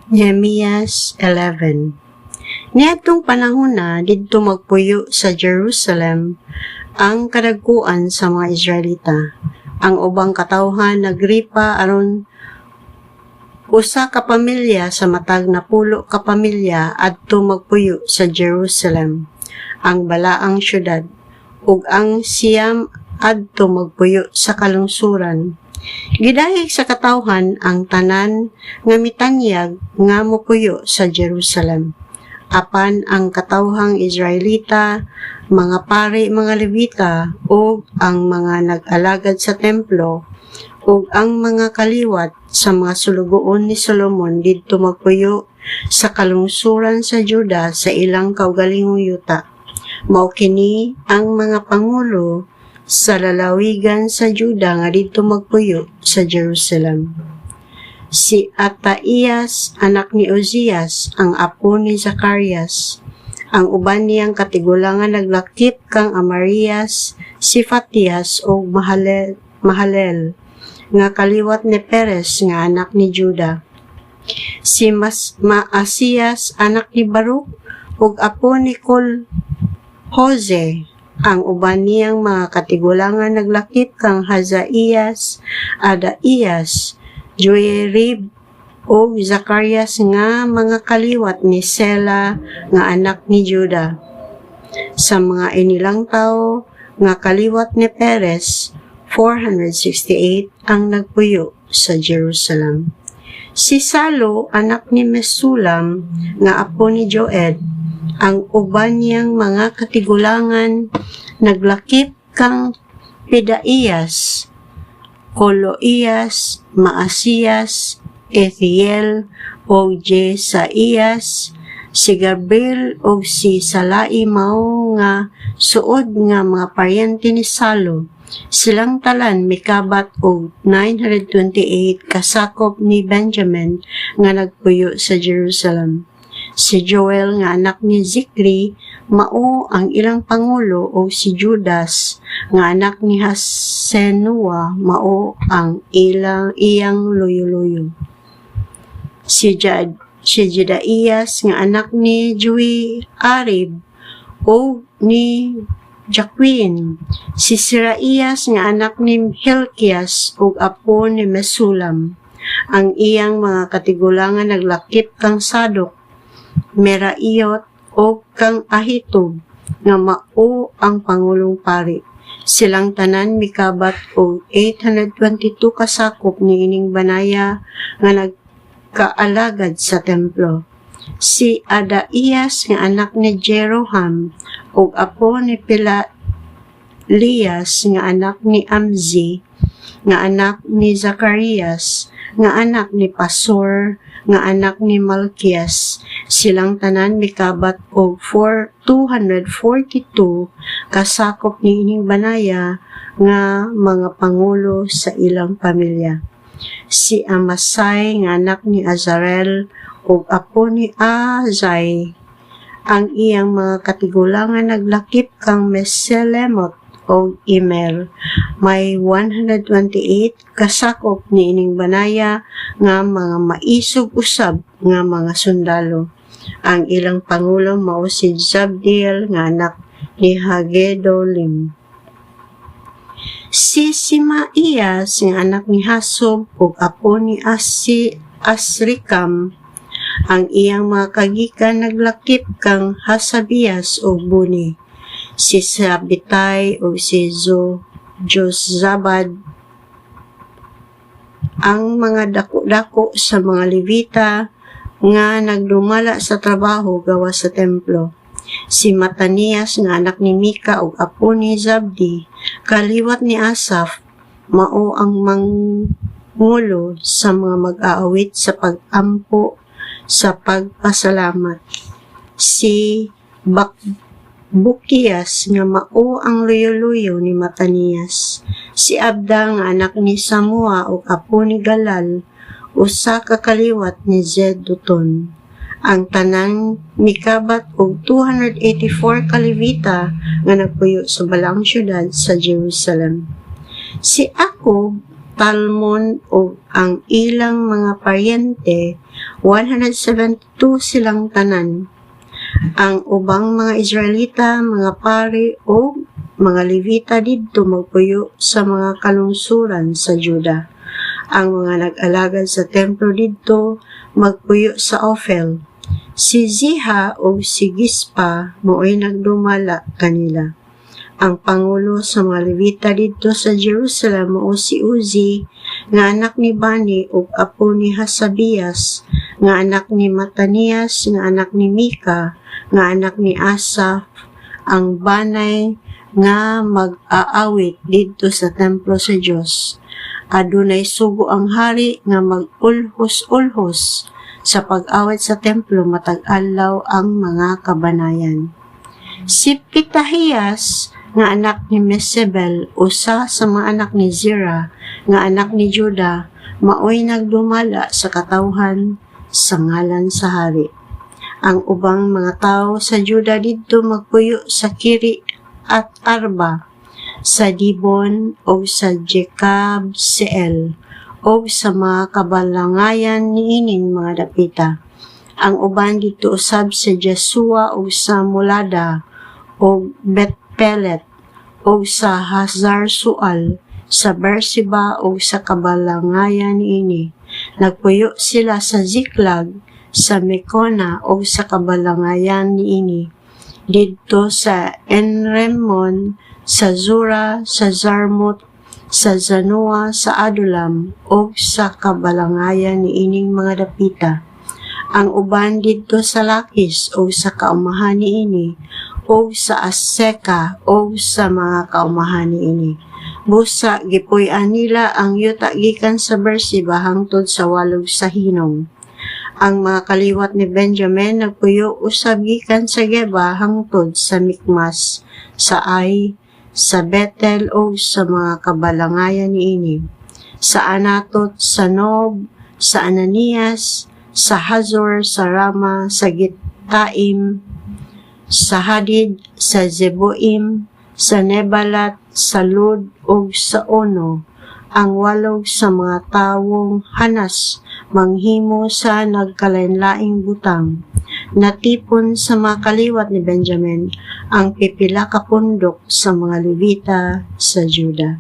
Nehemias 11. Niadtong panahon na didto magpuyo sa Jerusalem ang kadagkuan sa mga Israelita. Ang ubang katawhan nagripa aron usa ka pamilya sa matag na pulo ka pamilya adto magpuyo sa Jerusalem, ang balaang syudad, ug ang siyam adto magpuyo sa kalungsuran. Gidahig sa katawhan ang tanan nga mitanyag nga mopuyo sa Jerusalem. Apan ang katawhang Israelita, mga pari, mga Levita, ug ang mga nag-alagad sa templo, ug ang mga kaliwat sa mga sulugoon ni Solomon didto magpuyo sa kalungsuran sa Juda sa ilang kaugalingong yuta. Mao kini ang mga pangulo sa lalawigan sa Juda nga didto magpuyo sa Jerusalem. Si Ataiyas, anak ni Uzias, ang apo ni Zacarias. Ang uban niyang katigulangan naglakip kang Amarias, Sifatias o Mahalel, nga kaliwat ni Perez nga anak ni Juda. Si Maasiyas, anak ni Baruk, ug apo ni Jose. Ang uban niyang mga katigulangan naglakip kang Hazaiyas, Adaiyas, Joerib, o Zacarias nga mga kaliwat ni Sela nga anak ni Juda. Sa mga inilang tao nga kaliwat ni Perez, 468 ang nagpuyo sa Jerusalem. Si Salo, anak ni Mesulam, nga apo ni Joed, ang uban niyang mga katigulangan naglakip kang Pedaiyas, Koloiyas, Maasiyas, Ethiel, o Jesaiyas, si Gabriel o si Salai mao nga suod nga mga paryente ni Salo. Silang talan mikabat og 928 kasakop ni Benjamin nga nagpuyo sa Jerusalem. Si Joel nga anak ni Zikri mao ang ilang pangulo o si Judas nga anak ni Hasenua mao ang iyang loyo-loyo. Si Jedaiyas nga anak ni Joiarib o ni Jaquin. Si Siraiyas nga anak ni Hilkias ug apo ni Mesulam. Ang iyang mga katigulangan naglakip kang Sadok, Meraiyot o kang Ahitub nga mao ang pangulong pari. Silang tanan mikabat og 822 kasakop ni ining banaya nga nagkaalagad sa templo. Si Adaiyas nga anak ni Jeroham ug apo ni Pelalias nga anak ni Amzi nga anak ni Zacarias nga anak ni Pasor nga anak ni Malkias. Silang tanan mikabat og 242 kasakop ni ining banaya nga mga pangulo sa ilang pamilya. Si Amasai nga anak ni Azarel ug apo ni Azai. Ang iyang mga katigulangan naglakip kang Meselemot o Imer. May 128 kasakop ni ining banaya nga mga maisog usab nga mga sundalo. Ang ilang pangulo mao si Zabdiel nga anak ni Hagedolim. Si Simaiyas nga anak ni Hasob ug apo ni Asrikam. Ang iyang mga kagikan naglakip kang Hasabias o Buni. Si Sabitay o si Josabad. Ang mga dako-dako sa mga Levita nga nagdumala sa trabaho gawa sa templo. Si Matanias nga anak ni Mika ug apo ni Zabdi, kaliwat ni Asaf, mao ang mangulo sa mga mag-aawit sa pag-ampo sa pagpasalamat. Si Bukias nga mao ang luyo-luyo ni Matanias. Si Abda nga anak ni Samua ug apo ni Galal, usa ka kaliwat ni Zeduton. Ang tanang mikabat og 284 ka Levita nga nagpuyo sa balaang syudad sa Jerusalem. Si Akob Talmon o ang ilang mga paryente, 172 silang tanan. Ang ubang mga Israelita, mga pari o mga Levita didto magpuyo sa mga kalungsuran sa Juda. Ang mga nag-alagad sa templo didto magpuyo sa Ophel. Si Ziha o si Gispa mo'y nagdumala kanila. Ang pangulo sa mga Levita dito sa Jerusalem o si Uzi, nga anak ni Bani o apo ni Hasabias, nga anak ni Matanias, nga anak ni Mika, nga anak ni Asaf, ang banay nga mag-aawit dito sa templo sa Diyos. Adunay sugo ang hari nga mag-ulhos-ulhos sa pag-awit sa templo matag adlaw ang mga kabanayan. Si Pitahias, nga anak ni Mesebel, usa sa mga anak ni Zira, nga anak ni Juda, maoy nagdumala sa katawhan sa ngalan sa hari. Ang ubang mga tao sa Juda didto magpuyo sa Kiri at Arba, sa Dibon o sa Jekab Seel, o sa mga kabalangayan niining mga dapita. Ang uban dito usab sa Jesua o sa Mulada, o Bet-Pelet, o sa Hazar Sual, sa Berseba o sa kabalangayan niini. Nagpuyo sila sa Ziklag, sa Mekona o sa kabalangayan niini. Dito sa Enremon, sa Zura, sa Zarmut, sa Zanoa, sa Adulam, o sa kabalangayan niining mga dapita. Ang uban dito sa Lakis o sa kaumahan niini, o sa Aseka o sa mga kaumahan niini. Busa gipuy-an nila ang yuta gikan sa Berseba hangtod sa walog sa Hinom. Ang mga kaliwat ni Benjamin nagpuyo usab gikan sa Geba hangtod sa Mikmas, sa Ai, sa Betel o sa mga kabalangayan niini, sa Anatot, sa Nob, sa Ananias, sa Hazor, sa Rama, sa Gittaim, sa Hadid, sa Zeboim, sa Nebalat, sa Lud o sa Ono, ang walog sa mga tawong Hanas manghimo sa nagkalainlaing butang. Natipon sa mga kaliwat ni Benjamin ang pipila ka pundok sa mga Levita sa Juda.